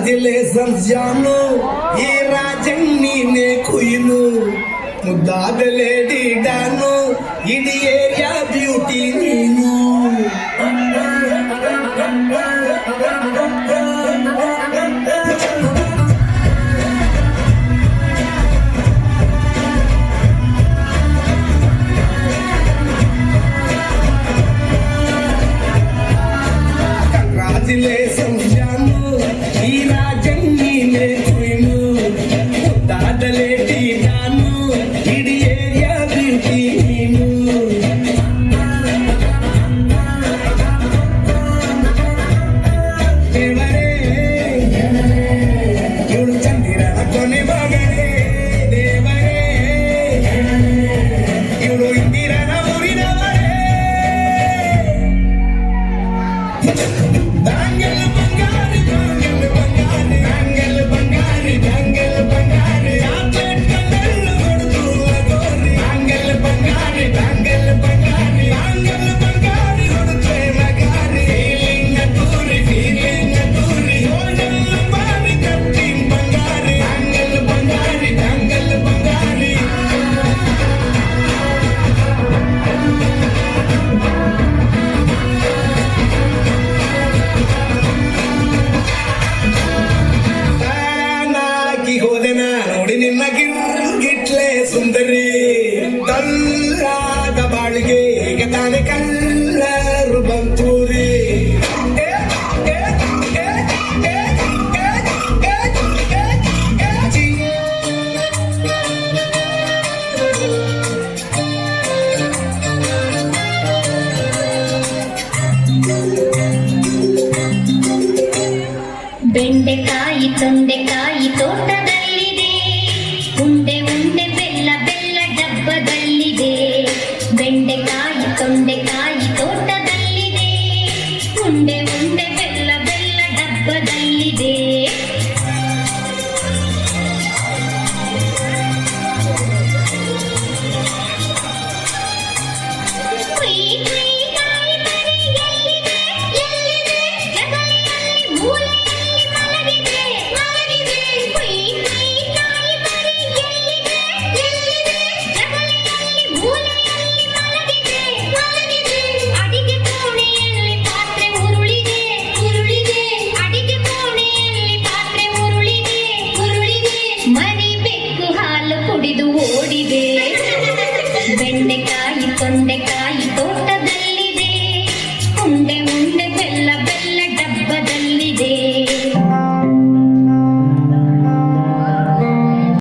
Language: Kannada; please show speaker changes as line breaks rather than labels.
ಕಂಗ್ರಾಚುಲೇಷನ್ಸ್ ಜಾನು ಈ ರಾಜನ್ ನೀನೆ ಕುಯ್ನು ಮುದ್ದಾದ ಲೇಡಿ ಡಾನು ಇಡೀ ಏರಿಯಾ ಬ್ಯೂಟಿ ನೀನು ಕಂಗ್ರಾಚುಲೇಷನ್ಸ್ ಜಾನು ಈ ರಾಜನ್ ನೀನೆ ಕುಯ್ನು ಮುದ್ದಾದ ಲೇಡಿ ಡಾನು ಇಡೀ ಏರಿಯಾ ಬ್ಯೂಟಿ ನೀನು ದೇವರೇ ಇವಳು ಚಂದಿರನ ಕೊನೆ ಮಗನೇ ದೇವರೇ ಇವಳು ಇಂದಿರನ ಊರಿನವರೇ ದಾಂಗಲ್ ಬಂಗಾರಿ ದಾಂಗಲ್ ಬಂಗಾರಿ ದಾಂಗಲ್ ಬಂಗಾರಿ ದಾಂಗಲ್ ಬಂಗಾರಿ ಚಾಕ್ಲೇಟ್ ಕಣ್ಣಲ್ಲಿ ಹೊಡೆದು ಗೋರಿ ದಾಂಗಲ್ ಬಂಗಾರಿ ದಾಂಗಲ್ ಬಂಗಾರಿ ದಾಂಗಲ್ ಬಂಗಾರಿ ಹೊಡೆದ್ರೆ ಮಗಾರಿ ಫೀಲಿಂಗ್ ತೂರಿ ಗೋಲ್ಡನ್ ಬಾರಿ ಕಟ್ಟಿ ಬಂಗಾರಿ ದಾಂಗಲ್ ಬಂಗಾರಿ ದಾಂಗಲ್ ಬಂಗಾರಿ ನಾನಾಗಿ ಹೋದೆನ ನೋಡಿ ನಿನ್ನ ಗಿಟ್ಲೆ ಸುಂದರಿ ಕಲ್ಲಾದ ಬಾಳಿಗೆ ಈಗ ತಾನೆ ಕಲ್ಲರು ಬಂತೂರಿ
ಬೆಂಡೆಕಾಯಿ ತೊಂಡೆಕಾಯಿ ತೋಟದಲ್ಲಿದೆ ಉಂಡೆ ಉಂಡೆ ಬೆಲ್ಲ ಬೆಲ್ಲ ಡಬ್ಬದಲ್ಲಿದೆ ಬೆಂಡೆಕಾಯಿ ತೊಂಡೆಕಾಯಿ ತೋಟದಲ್ಲಿದೆ ಉಂಡೆ ಉಂಡೆ ಬೆಲ್ಲ ಬೆಲ್ಲ ಡಬ್ಬದಲ್ಲಿದೆ ಕುಯ್ ಕುಯ್ ಕಾಯಿ ಮರಿ ಎಲ್ಲಿದೆ ಎಲ್ಲಿದೆ ಜಗಲಿಯಲ್ಲಿ ಮೂಲೆಯಲ್ಲಿ ಮಲಗಿದೆ ಮಲಗಿದೆ ಕುಯ್ ಕುಯ್ ಕಾಯಿ ಮರಿ ಎಲ್ಲಿದೆ ಎಲ್ಲಿದೆ ಜಗಲಿಯಲ್ಲಿ ಮೂಲೆಯಲ್ಲಿ ಮಲಗಿದೆ ಮಲಗಿದೆ ಅಡಿಗೆ ಕೋಣೆಯಲ್ಲಿ ಪಾತ್ರೆ ಉರುಳಿದೆ ಉರುಳಿದೆ ಅಡಿಗೆ ಕೋಣೆಯಲ್ಲಿ ಪಾತ್ರೆ ಉರುಳಿದೆ ಉರುಳಿದೆ ಮರಿ ಬೆಕ್ಕು ಹಾಲು ಕುಡಿದು ಓಡಿದೆ ಬೆಂಡೆಕಾಯಿ ತೊಂಡೆಕಾಯಿ